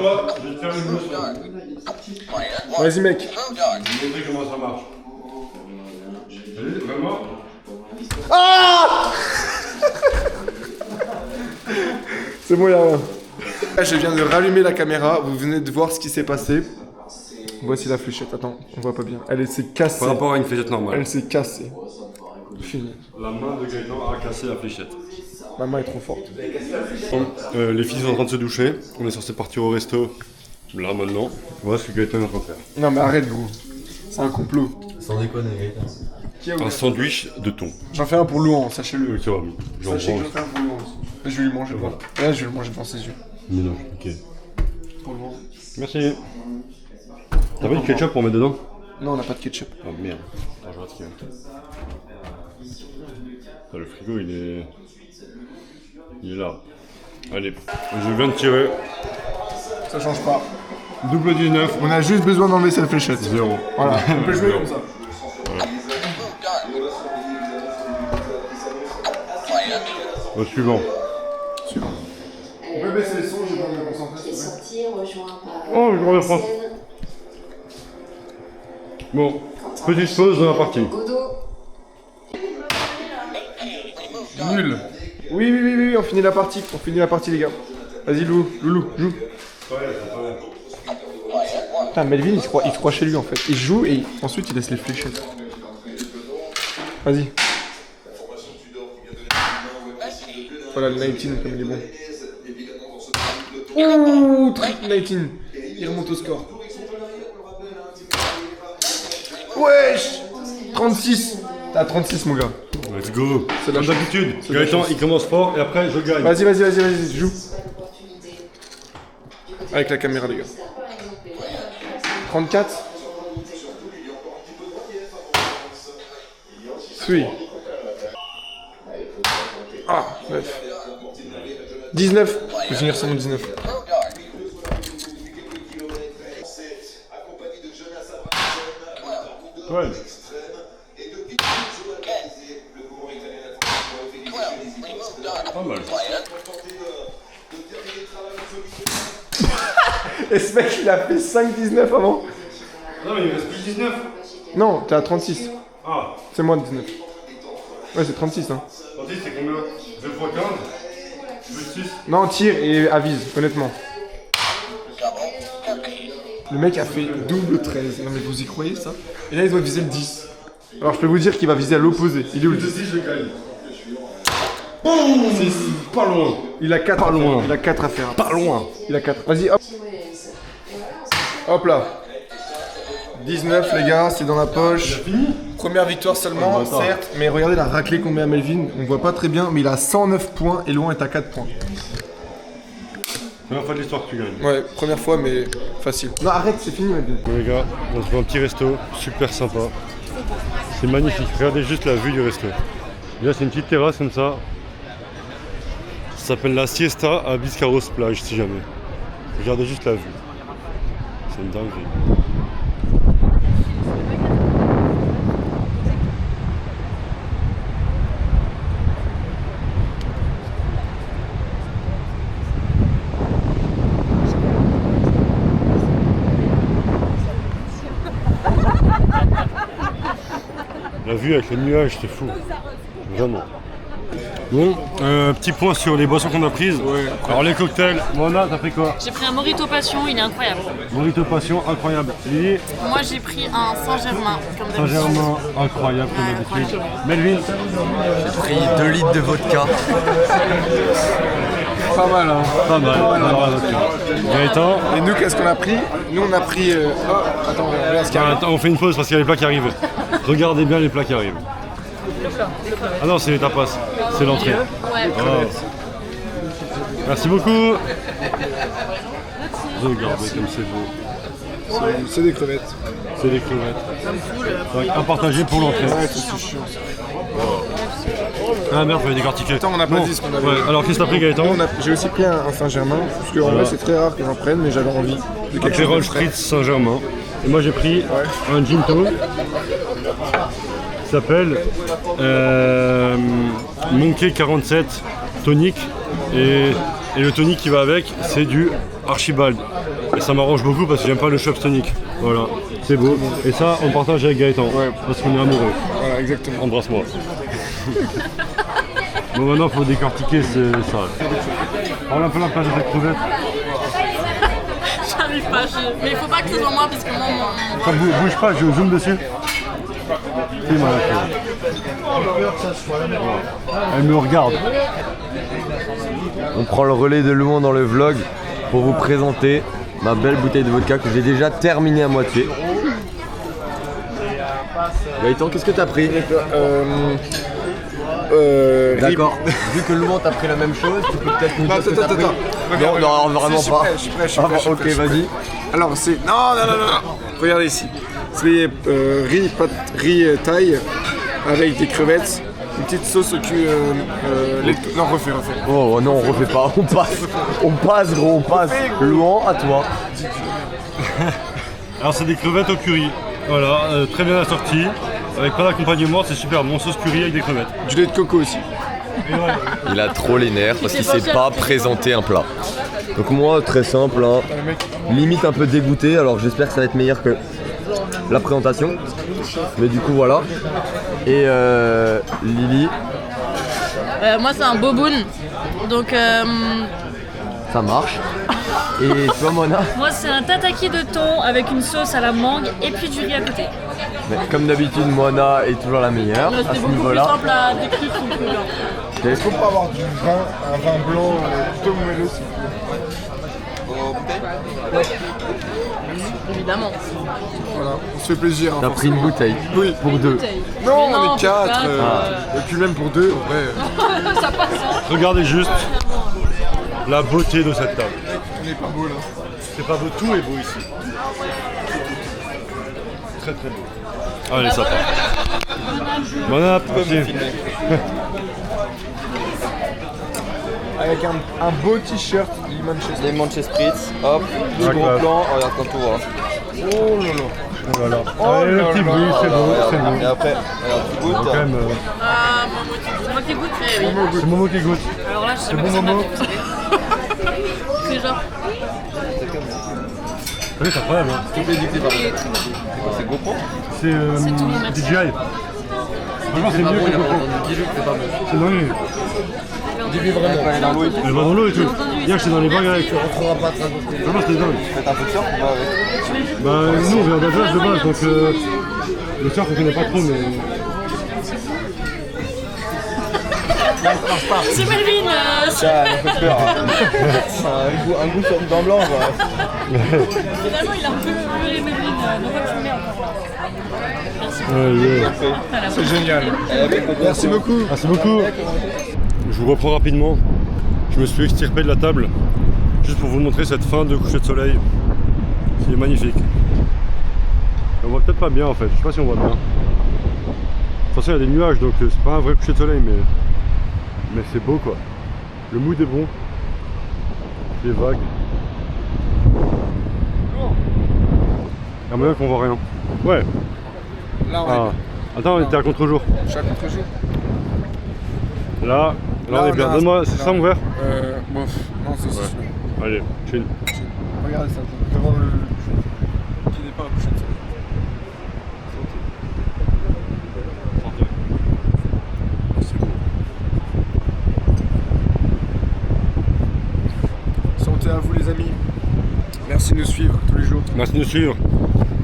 Vas-y, mec. Je vais montrer comment ça marche. Vraiment. Ah C'est bon, y'a rien. Là, je viens de rallumer la caméra. Vous venez de voir ce qui s'est passé. Voici la fléchette. Attends, on voit pas bien. Elle s'est cassée. Par rapport à une fléchette normale. Elle s'est cassée. Fini. La main de Gaëtan a cassé la fléchette. Ma main est trop forte. Bon, les filles sont en train de se doucher. On est censé partir au resto. Là maintenant, voilà ce que Gaëtan est en train de faire. Non mais arrête, gros. C'est un complot. Sans déconner, Gaëtan. Un sandwich de thon. J'en fais un pour Louan, sachez-le. Oui, ça va. J'en Sachez que branche. j'en fais un pour Louan. Je vais lui manger. Voilà. Là, je vais le manger devant ses yeux. Mélange, ok. Pour Louan. Merci. T'as pas du ketchup pour mettre dedans? Non, on n'a pas de ketchup. Oh merde. Attends, je regarde ce qu'il y a. Le frigo, il est là. Allez, je viens de tirer. Ça change pas. Double 19. On a juste besoin d'enlever cette fléchette. 0. Voilà, on peut jouer comme ça. Au suivant. On peut baisser les sons, je vais pas me concentrer. Oh, je reviens France. Bon, petite pause dans la partie. Nul. Oui, on finit la partie. On finit la partie, les gars. Vas-y, Loulou, joue. Putain, Melvin, il se croit chez lui, en fait. Il joue et ensuite, il laisse les fléchettes. Vas-y. Voilà, le 19, comme il est bon. Ouh, triple 19. Il remonte au score. Wesh 36. T'as 36, mon gars. Let's go. C'est de la Comme d'habitude. C'est de la Gaëtan, chance. il commence fort et après, je gagne. Vas-y, joue. Avec la caméra, les gars. 34. Sweet. Ah, 9. 19. Je vais finir sur mon 19. Ouais. Pas mal. Et ce mec, il a fait 5-19 avant. Non, mais il reste plus 19. Non, t'es à 36. Ah, C'est moi 19. Ouais, c'est 36, hein. tandis c'est combien 2 x 15 plus 6. Non, tire et avise, honnêtement. Le mec a fait double 13. Non mais vous y croyez ça? Et là il doit viser le 10. Alors je peux vous dire qu'il va viser à l'opposé. Il est où le 10? Si je gagne. Boum 6. Pas loin. Il a 4 Pas loin. Il a 4 à faire. Pas loin. Il a 4. Vas-y, hop. Hop là. 19 les gars, c'est dans la poche. Première victoire seulement, certes. Mais regardez la raclée qu'on met à Melvin. On voit pas très bien, mais il a 109 points et Louan est à 4 points. Première fois de l'histoire que tu gagnes. Ouais, première fois, mais facile. Non, arrête, c'est fini maintenant. Bon les gars, on se fait un petit resto, super sympa. C'est magnifique, regardez juste la vue du resto. Là c'est une petite terrasse comme ça. Ça s'appelle la Siesta à Biscarros plage si jamais. Regardez juste la vue. C'est une dinguerie. La vue avec les nuages, c'est fou. Vraiment. Bon, petit point sur les boissons qu'on a prises. Alors les cocktails, Mona, t'as pris quoi? J'ai pris un Morito Passion, il est incroyable. Morito Passion, incroyable. Lily? Moi j'ai pris un Saint-Germain, comme d'habitude. Saint-Germain, incroyable comme d'habitude. Melvin? J'ai pris 2 litres de vodka. Pas mal, hein. Pas mal, alors la vodka. Gaëtan? Et nous, qu'est-ce qu'on a pris? Nous, on a pris... attends, on regarde ce qu'il y a. Attends, on fait une pause parce qu'il y a les plats qui arrivent. Regardez bien les plats qui arrivent. Ah non, c'est les tapas, c'est l'entrée. Ouais. Oh. Merci beaucoup. Regardez comme c'est beau. C'est des crevettes. C'est des crevettes. Donc, à partager pour l'entrée. Ouais, c'est chiant. Ah merde, fallait décortiquer. Attends, on n'a pas dit ce qu'on avait. Ouais, alors qu'est-ce que t'as pris Gaëtan? J'ai aussi pris un Saint-Germain, parce qu'en vrai c'est très rare que j'en prenne, mais j'avais envie de quelque chose Apérol de frais. Spritz Saint-Germain. Et moi j'ai pris un Ginto. Qui s'appelle Monkey 47 tonic. Et le tonic qui va avec, c'est du Archibald. Et ça m'arrange beaucoup parce que j'aime pas le Chops tonic. Voilà, c'est beau. Et ça, on partage avec Gaëtan. Parce qu'on est amoureux. Voilà, exactement. Embrasse-moi. Bon, maintenant, faut décortiquer ça. Prends un peu la place de cette crevette. J'arrive pas, mais il faut pas que ce soit moi parce que moi, Ça bouge pas, je zoome dessus. C'est mal. Elle me regarde. On prend le relais de loin dans le vlog pour vous présenter ma belle bouteille de vodka que j'ai déjà terminée à moitié. Gaëtan, qu'est-ce que t'as pris? D'accord. Vu que Louan t'a pris la même chose, tu peux peut-être nous dire ce que t'as pris. Non, vraiment pas. Je suis prêt. Ok, vas-y. Alors c'est... Non. Regardez ici. C'est riz thaï avec des crevettes, une petite sauce au cul... Non, refais. Oh non, on refait pas. On passe gros, on passe. Louan, à toi. Alors c'est des crevettes au curry. Voilà, très bien assorties. Avec pas d'accompagnement, c'est super bon. Sauce curry avec des crevettes. Du lait de coco aussi. Il a trop les nerfs parce qu'il sait pas présenter un plat. Donc moi, très simple, hein, limite un peu dégoûté. Alors j'espère que ça va être meilleur que la présentation. Mais du coup, voilà. Et Lily. moi c'est un boboon, donc Ça marche. Et toi, Mona? Moi, c'est un tataki de thon avec une sauce à la mangue et puis du riz à côté. Mais comme d'habitude, Mona est toujours la meilleure à c'était ce beaucoup plus niveau-là. simple à décrire son truc. Est-ce qu'on peut avoir du vin, un vin blanc plutôt moelleux s'il vous plaît? Évidemment. Voilà, on se fait plaisir. T'as pris une bouteille Oui. pour deux. Non, Mais on non, est 4. faut Et puis même pour 2, en vrai. Ça passe. Hein. Regardez juste la beauté de cette table. On est pas beau là. C'est pas beau, tout est beau ici. Très très beau. Allez, ça part. Bon app, merci. Avec un beau t-shirt Les Manchester Spritz, hop, petit D'accord. gros plan, regarde quand on voit. Oh là là. Voilà. Oh Allez, le là petit là. bruit, c'est beau, c'est beau. Et après, regarde, tu goûtes. Quand même, Moi qui goûte, mais oui. c'est Momo qui goûte. Alors là, je sais C'est pas bon si Momo. C'est genre. Oui, c'est incroyable. Hein. C'est GoPro? C'est DJI. Franchement, c'est mieux que le GoPro. C'est dans l'eau. Dis-lui vraiment. Elle est dans l'eau et tout. Elle va dans l'eau et tout. Hier, j'étais dans les vagues avec. rentreras pas très beaucoup. Franchement, c'était dingue. Faites un peu de surf ou pas avec? Bah, nous, on vient d'Alsace de base, donc le surf, on connaît pas trop, mais. C'est Melvin. Ça me fait peur. Un goût sur du vin blanc, quoi. Finalement, il a un peu brûlé Melvin. Donc, tu le mets encore là. Merci. C'est génial. Merci beaucoup. Merci beaucoup. Je vous reprends rapidement. Je me suis extirpé de la table. Juste pour vous montrer cette fin de coucher de soleil. C'est magnifique. On voit peut-être pas bien en fait, je sais pas si on voit bien. De toute façon il y a des nuages donc c'est pas un vrai coucher de soleil mais c'est beau quoi. Le mood est bon. Les vagues. Il y a moyen qu'on voit rien. Ouais. Là, on Ah. Attends, on était à contre-jour. Je suis à contre-jour. Là on est bien. Donne-moi, c'est ça mon verre? Bon, non, c'est ça. Allez, chin. Regardez ça, devant le qui n'est pas un coucher de soleil. C'est beau. Santé à vous les amis. Merci de nous suivre tous les jours. Merci de nous suivre.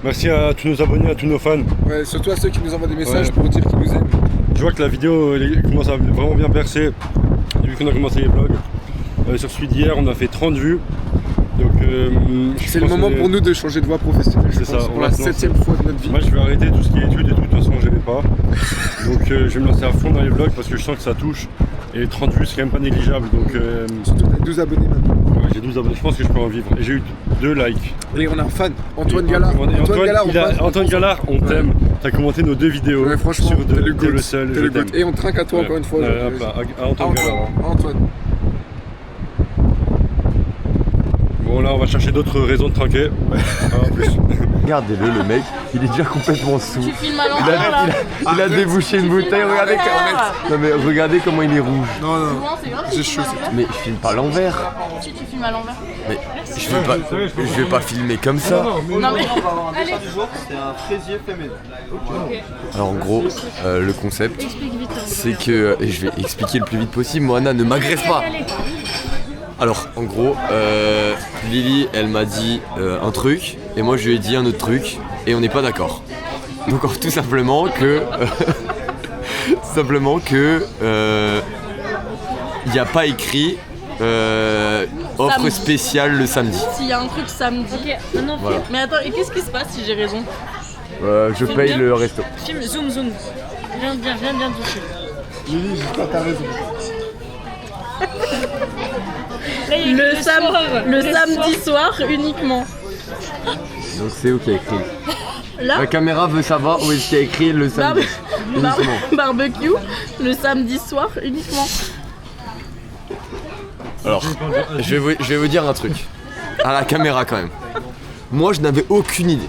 Merci à tous nos abonnés, à tous nos fans. Ouais, surtout à ceux qui nous envoient des messages Ouais. pour dire qu'ils nous aiment. Je vois que la vidéo elle commence à vraiment bien percer depuis qu'on a commencé les vlogs. Sur celui d'hier, on a fait 30 vues. Donc, c'est le moment pour nous de changer de voie professionnelle. C'est ça. Pour la 7ème fois de notre vie. Moi, je vais arrêter tout ce qui est études et tout. De toute façon, j'aimais pas. Donc, je vais me lancer à fond dans les vlogs parce que je sens que ça touche. Et 30 vues, c'est quand même pas négligeable. Donc, surtout t'as 12 abonnés maintenant. Ouais, j'ai 12 abonnés. Je pense que je peux en vivre. Et j'ai eu 2 likes. Et on a un fan, Antoine Gallard. Antoine Gallard, on t'aime. T'as commenté nos 2 vidéos. Ouais, franchement, sur 2. t'es le T'es goat. le seul. T'es je le goat. t'aime. Et on trinque à toi encore une fois. À Antoine Gallard. Antoine. Bon, là, on va chercher d'autres raisons de trinquer. En plus. Regardez-le, le mec, il est déjà complètement sous. Tu filmes à l'envers là. Il a débouché une bouteille, regardez non mais regardez comment il est rouge. Non, Non, c'est grave. j'ai tu chaud. filmes à l'envers. Mais je filme pas l'envers. Si tu filmes à l'envers. Mais je vais pas filmer comme ça. Non mais. Allez. Alors en gros, le concept, c'est que, et je vais expliquer le plus vite possible, Moana ne m'agresse pas. Alors en gros, Lily elle m'a dit un truc et moi je lui ai dit un autre truc et on n'est pas d'accord. Donc tout simplement que il n'y a pas écrit offre Samedi. spéciale le samedi. S'il y a un truc samedi. Non, Voilà. Mais attends, et qu'est-ce qui se passe si j'ai raison? Je paye le resto. Filme, zoom. Viens toucher. Lily, j'espère que t'as raison. Le samedi soir uniquement. Donc c'est où qu'il y a écrit. Là, La caméra veut savoir où est-ce qu'il y a écrit le samedi. Uniquement. barbecue, le samedi soir uniquement. Alors, je vais vous dire un truc. À la caméra quand même. Moi je n'avais aucune idée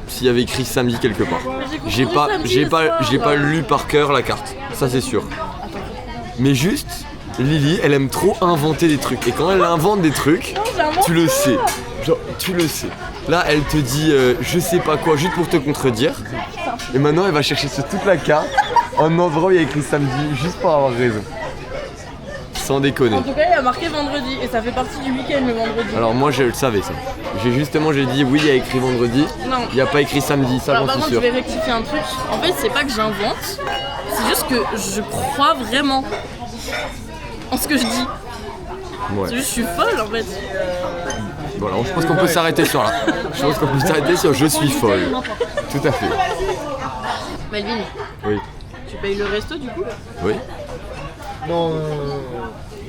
s'il y avait écrit samedi quelque part. J'ai pas lu par cœur la carte, ça c'est sûr. Mais juste, Lily, elle aime trop inventer des trucs. Et quand elle invente des trucs, tu le sais. Genre, tu le sais. Là, elle te dit je sais pas quoi, juste pour te contredire. Et maintenant, elle va chercher sur toute la carte un endroit où il y a écrit samedi, juste pour avoir raison. Sans déconner. En tout cas, il y a marqué vendredi et ça fait partie du week-end le vendredi. Alors moi, je le savais ça. J'ai dit oui, il y a écrit vendredi. Non. Il n'y a pas écrit samedi, ça Alors j'en par suis contre, je sûr. vais rectifier un truc. En fait, c'est pas que j'invente, c'est juste que je crois vraiment en ce que je dis. Ouais. C'est juste que je suis folle en fait. Voilà, je pense qu'on peut s'arrêter sur là. Je pense qu'on peut s'arrêter sur je suis folle. Tout à fait. Melvin, Oui. tu payes le resto du coup? Oui. Non,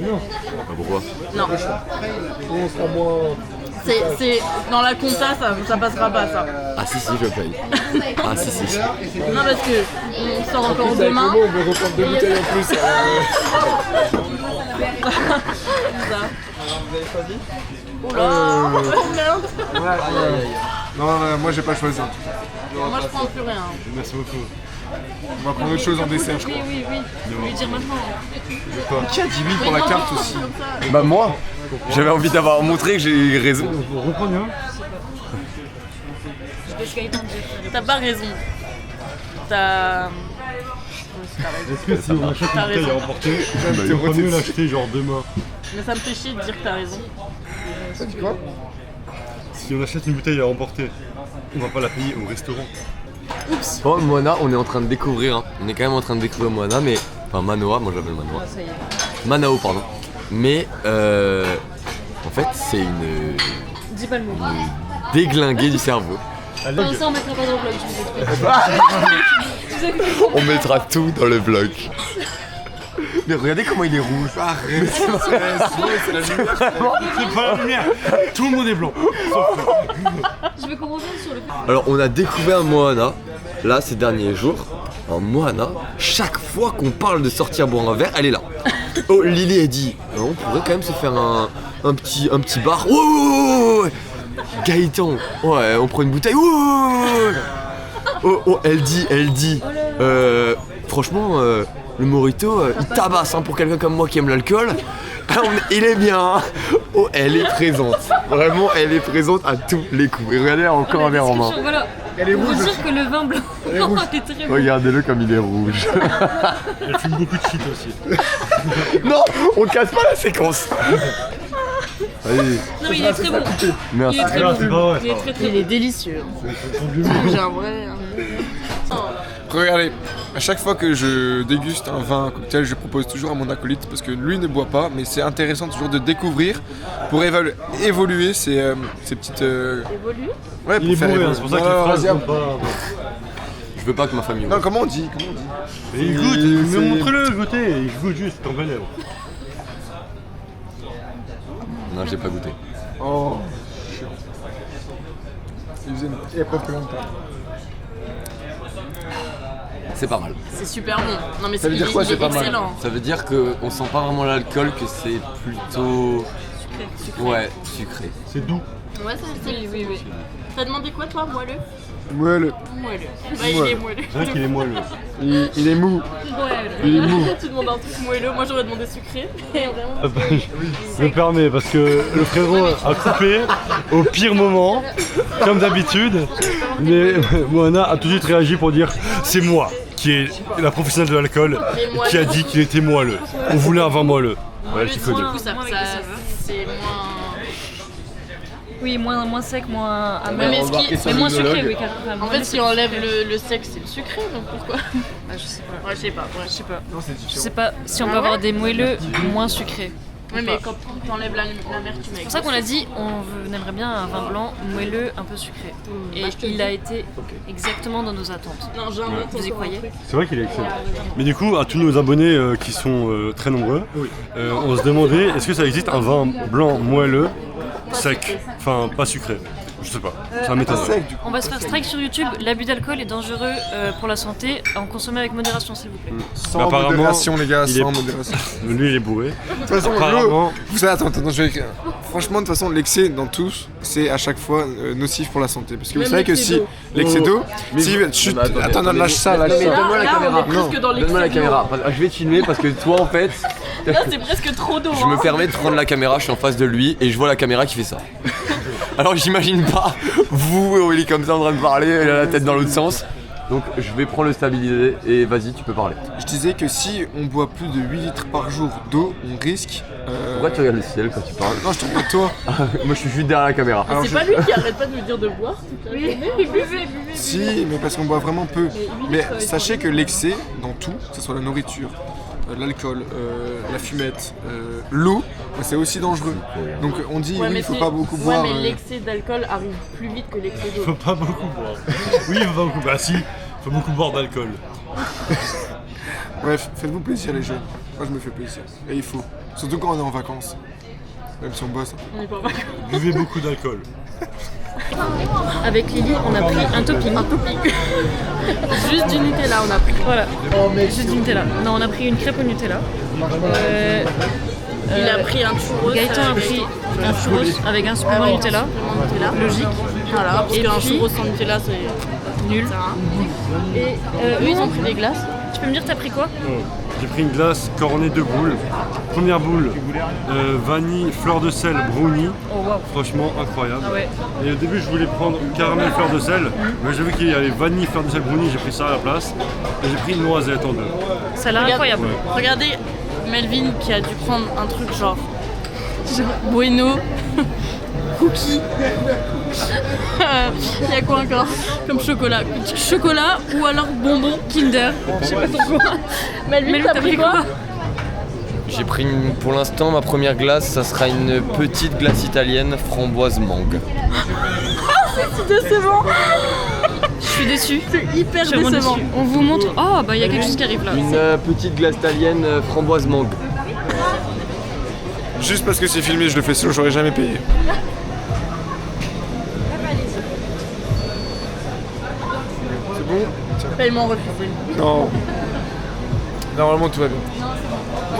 Bah, pourquoi? Non. on sera moins. C'est dans la compta, ça passera pas ça. Ah si je paye. Ah si. Non parce que on sort encore Avec demain. le mot, on veut reprendre 2 bouteilles en plus. Ça. Oh là, oh merde. Non, moi j'ai pas choisi. Moi je prends plus rien. Merci beaucoup. On va prendre autre chose en dessert, je crois. Oui. Je vais lui dire maintenant. Qui a dit oui pour la carte aussi? Bah moi, j'avais envie d'avoir montré que j'ai eu raison. T'as pas raison. T'as. Est-ce que si on achète une bouteille à emporter, il vaut mieux l'acheter genre demain? Mais ça me fait chier de dire que t'as raison. Ça dit quoi? Si on achète une bouteille à emporter, on va pas la payer au restaurant. Oups. Bon, Moana, on est en train de découvrir. Hein. On est quand même en train de découvrir Moana, mais. Enfin, Manoa, moi j'appelle Manoa. Ça y est. Manao, pardon. Mais, en fait, c'est une Dis pas le mot. déglinguée du cerveau. Ça, on mettra pas dans le vlog, je vous explique. On mettra tout dans le vlog. Mais regardez comment il est rouge. Arrête, c'est la lumière. C'est pas la lumière. Tout le monde est blanc. Je veux qu'on revienne sur le. Alors on a découvert Moana, là ces derniers jours. Alors Moana, chaque fois qu'on parle de sortir boire un verre, elle est là. Oh Lily a dit, on pourrait quand même se faire un petit bar. Ouais. Gaëtan, ouais, on prend une bouteille. Oh, elle dit, franchement, le mojito, il tabasse pour quelqu'un comme moi qui aime l'alcool. Il est bien. Oh, elle est présente. Vraiment, elle est présente à tous les coups. Et regardez, elle a encore un verre en main. Voilà. Elle est On rouge. peut dire que le vin blanc est très bon. Regardez-le comme il est rouge. Elle fume beaucoup de shit aussi. Non, on casse pas la séquence. Allez. Non mais il est très bon. Merci. Il est très Ah, bon. c'est pas vrai. Il est très très Il est délicieux. J'ai un vrai. Regardez, à chaque fois que je déguste un vin, un cocktail, je propose toujours à mon acolyte parce que lui ne boit pas, mais c'est intéressant toujours de découvrir pour évoluer ces petites. Évolue. Ouais, Il est faire bourré, évoluer. c'est pour ça que Non, les phrases vas-y, sont pas. Je veux pas que ma famille. Non, comment on dit Mais il goûte, C'est- mais montre-le, goûter. Il goûte juste, t'en connais. Non, j'ai pas goûté. Oh, chiant. Il faisait et après plus longtemps. C'est pas mal. C'est super bon. Non mais Ça veut dire quoi, il c'est est pas mal excellent. Ça veut dire qu'on sent pas vraiment l'alcool, que c'est plutôt. Sucré. Ouais, sucré. C'est doux. Ouais, oui. T'as demandé quoi toi, moelleux? Moelleux. Moelleux. Bah il est moelleux. C'est vrai qu'il est moelleux. Il est mou. Il est mou. Tu demandes un truc moelleux, moi j'aurais demandé sucré. Et vraiment. Ah bah, je me permets parce que le frérot a coupé au pire moment, comme d'habitude. Mais Moana a tout de suite réagi pour dire c'est moi qui est la professionnelle de l'alcool qui a dit qu'il était moelleux. On voulait un vin moelleux. Ouais, je t'y connais. Du coup, c'est moins. Oui, moins sec, moins Mais amer. ce qui- Mais moins sucré, oui, carrément. En fait, si on enlève le sec, c'est le sucré, donc pourquoi? Je sais pas. Ouais, je sais pas. Je sais pas. Non, c'est Je différent. sais pas si on peut avoir des moelleux moins sucrés. Oui, mais quand t'enlèves l'amertume avec. C'est pour ça qu'on a dit on aimerait bien un vin blanc moelleux un peu sucré. Et il a été exactement dans nos attentes. Non, j'invente. Vous y croyez? C'est vrai qu'il est excellent. Mais du coup, à tous nos abonnés qui sont très nombreux, on se demandait est-ce que ça existe un vin blanc moelleux, sec, enfin pas sucré. Je sais pas, ça m'étonnerait. On va se faire strike sur YouTube. L'abus d'alcool est dangereux pour la santé. À en consommer avec modération, s'il vous plaît. Sans Mais apparemment, modération, les gars, il est- sans modération. Lui il est bourré. De toute façon, Apparemment- vous savez, attends, je vais écrire. Franchement, de toute façon, l'excès dans tous, c'est à chaque fois nocif pour la santé. Parce que vous Même savez que l'excès si d'eau. l'excès d'eau, si mais chut, attendez, attends, non, lâche ça, lâche Mais ça. donne-moi la Là, on caméra. est presque dans l'excès Donne-moi la de caméra. Je vais te filmer parce que toi en fait, Là, c'est presque trop d'eau. je me permets de prendre la caméra, je suis en face de lui et je vois la caméra qui fait ça. Alors j'imagine pas vous, il est comme ça en train de parler, il a la tête dans l'autre sens. Donc je vais prendre le stabiliser et vas-y, tu peux parler. Je disais que si on boit plus de 8 litres par jour d'eau, on risque. Pourquoi tu regardes le ciel quand tu parles? Non, je te regarde toi. Moi je suis juste derrière la caméra. Alors, C'est je- pas lui qui arrête pas de me dire de boire toute la journée. Buvez. Si, mais parce qu'on boit vraiment peu. Mais sachez que l'excès dans tout, que ce soit la nourriture, l'alcool, la fumette, l'eau, c'est aussi dangereux. Donc on dit oui, il faut pas beaucoup boire. Ouais, mais l'excès d'alcool arrive plus vite que l'excès d'eau. Faut pas beaucoup boire. Oui, il faut pas beaucoup boire. Ah si, faut beaucoup boire d'alcool. Bref, faites-vous plaisir les jeunes. Moi je me fais plaisir. Et il faut. Surtout quand on est en vacances. Même si on bosse. On est pas vacances. Buvez beaucoup d'alcool. Avec Lily, on a pris un topping. Juste du Nutella, on a pris. Voilà. Juste du Nutella. Non, on a pris une crêpe au Nutella. Il a pris un churros. Gaëtan a pris un churros avec un supplément Nutella. Nutella. Logique. Voilà, parce Et qu'un puis- churros sans Nutella, c'est Nul. Et eux, ils ont pris des glaces. Tu peux me dire t'as pris quoi? J'ai pris une glace cornée de boules. Première boule, vanille, fleur de sel, brownie. Oh waouh. Franchement incroyable. Ah ouais. Et au début je voulais prendre caramel fleur de sel, mais j'ai vu qu'il y avait vanille fleur de sel brownie, j'ai pris ça à la place. Et j'ai pris une noisette en deux. Ça a l'air incroyable. Regardez Melvin qui a dû prendre un truc genre bueno, cookie. Il y a quoi encore comme chocolat? Chocolat ou alors bonbon Kinder. Je sais pas trop quoi. Melvin, t'as pris quoi? J'ai pris pour l'instant ma première glace, ça sera une petite glace italienne framboise mangue. C'est bon. Je suis déçue. C'est hyper Je suis vraiment décevant. déçue. On vous montre. Oh, bah il y a quelque chose qui arrive là. Une petite glace italienne framboise mangue. Juste parce que c'est filmé, je le fais seul, j'aurais jamais payé. C'est bon? Tiens. Paiement refusé. Non. Normalement tout va bien.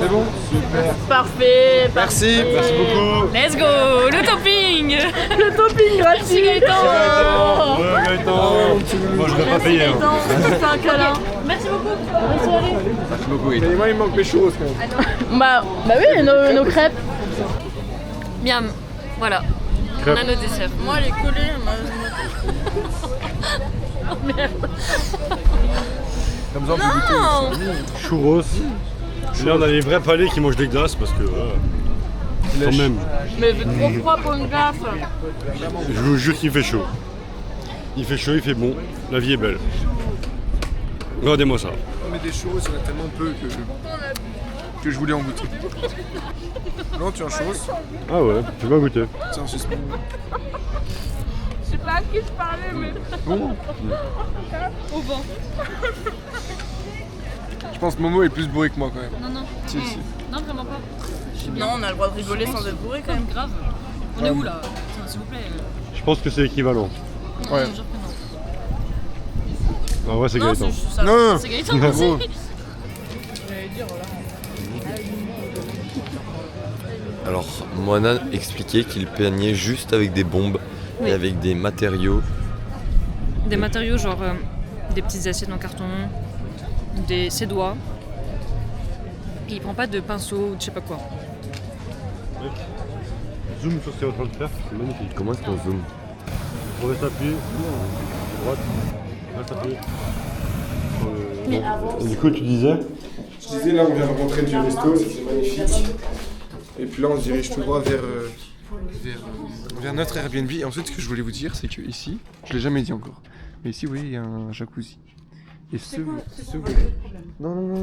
C'est bon? Super. Parfait. Merci. Merci beaucoup. Let's go, le topping. Le topping gratuit. Gaëtan. Ouais, Gaëtan. Moi, je vais pas payer. hein. Gaëtan, on te fait un câlin. Merci beaucoup. Bonne soirée. Merci beaucoup. Mais moi il me manque mes churros quand même. Bah oui, nos crêpes. Miam. Voilà. Crêpes. On a nos desserts. Moi, elle est collée. Comme ça on peut goûter. Churros. Et là, on a les vrais palais qui mangent des glaces parce que. Quand même. Mais trop froid pour une glace. Je vous jure qu'il fait chaud. Il fait chaud, il fait bon. La vie est belle. Regardez-moi ça. Mais des churros, il y en a tellement peu que je voulais en goûter. Non, tu as un churros? Ah ouais, tu vas goûter. Tiens, c'est bon. Je sais pas à qui je parlais, mais. Bon. Au vent. Je pense que Momo est plus bourré que moi quand même. Non, non. Si. Non, vraiment pas. Non, on a le droit de rigoler sans être bourré quand même. Grave. On est où là? Tiens, s'il vous plaît. Je pense que c'est équivalent. Ouais. Genre que non. En vrai, c'est Non, Gaëtan. c'est juste ça. Non. C'est Gaëtan aussi. Alors, Moana expliquait qu'il peignait juste avec des bombes Oui. et avec des matériaux. Des matériaux genre des petites assiettes en carton, ses doigts. Et il prend pas de pinceau ou de je sais pas quoi. Zoom sur ce qu'il est en train de faire, c'est magnifique. Comment est-ce qu'on zoome? On reste appuyé. Droite. Reste appuyé. Du coup, tu disais? Je disais là on vient de rentrer du resto, c'était magnifique. Et puis là on se dirige tout droit vers notre Airbnb. Et ensuite ce que je voulais vous dire c'est que ici, je l'ai jamais dit encore, mais ici vous voyez il y a un jacuzzi. Et ce volet. Non.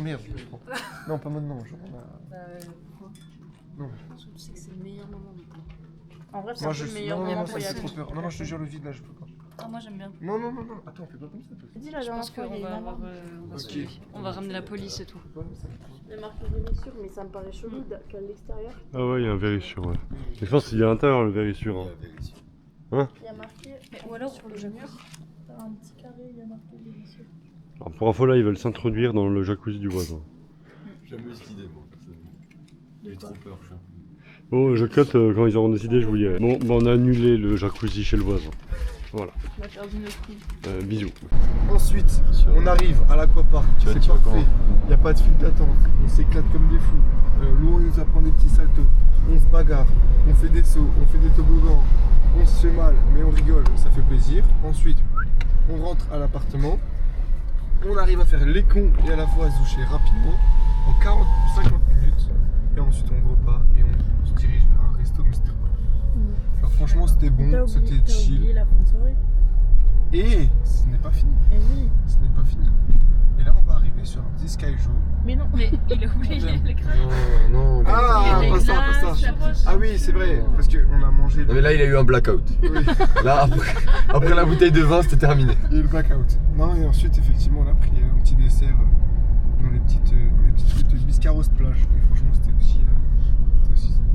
Merde, je prends. Non pas maintenant, je prends non. Je sais que c'est le meilleur moment maintenant. En vrai, c'est Moi un je peu le meilleur moment non, pour ça y me fait aller. trop peur. Non, je te jure le vide là je peux pas. Ah, moi j'aime bien. Non. Attends, on fait pas comme ça. Dis la Je dernière pense fois, qu'on il y a va une avoir. alarme. On va Ok. sauver. On va ramener la police et tout. Il y a marqué vérissure, mais ça me paraît chelou qu'à l'extérieur. Ah ouais, il y a un vérissure, ouais. Mais je pense qu'il y a à l'intérieur le vérissure. Hein. Il y a marqué. Ou alors sur le jacuzzi. Un petit carré, il y a marqué vérissure. Alors pour info, là, ils veulent s'introduire dans le jacuzzi du voisin. J'aime mieux cette idée, moi. J'ai trop peur, je Bon, je cut quand ils auront décidé, je vous dirai. Bon, on a annulé le jacuzzi chez le voisin. Voilà. On a perdu notre coup. Bisous. Ensuite, on arrive à l'aquapark, c'est parfait. Il n'y a pas de file d'attente, on s'éclate comme des fous. Laurent il nous apprend des petits saltos, on se bagarre, on fait des sauts, on fait des toboggans, on se fait mal, mais on rigole, ça fait plaisir. Ensuite, on rentre à l'appartement, on arrive à faire les cons et à la fois à se doucher rapidement, en 40-50 minutes. Et ensuite on repas et on se dirige vers un resto Mister Pop. Alors franchement c'était bon, c'était chill. la fin de soirée. Et ce n'est pas fini. Et oui. Ce n'est pas fini. Et là, on va arriver sur un petit Sky Joe. Mais non. Mais il a oublié les crêpes. Non. Ah, pas ça. Ah oui, c'est vrai, parce qu'on a mangé. Non mais là il a eu un blackout. Oui, Là après la bouteille de vin c'était terminé. il y a eu le blackout. Non, et ensuite, effectivement, on a pris un petit dessert dans les petites routes de Biscarros plage. Et franchement, c'était aussi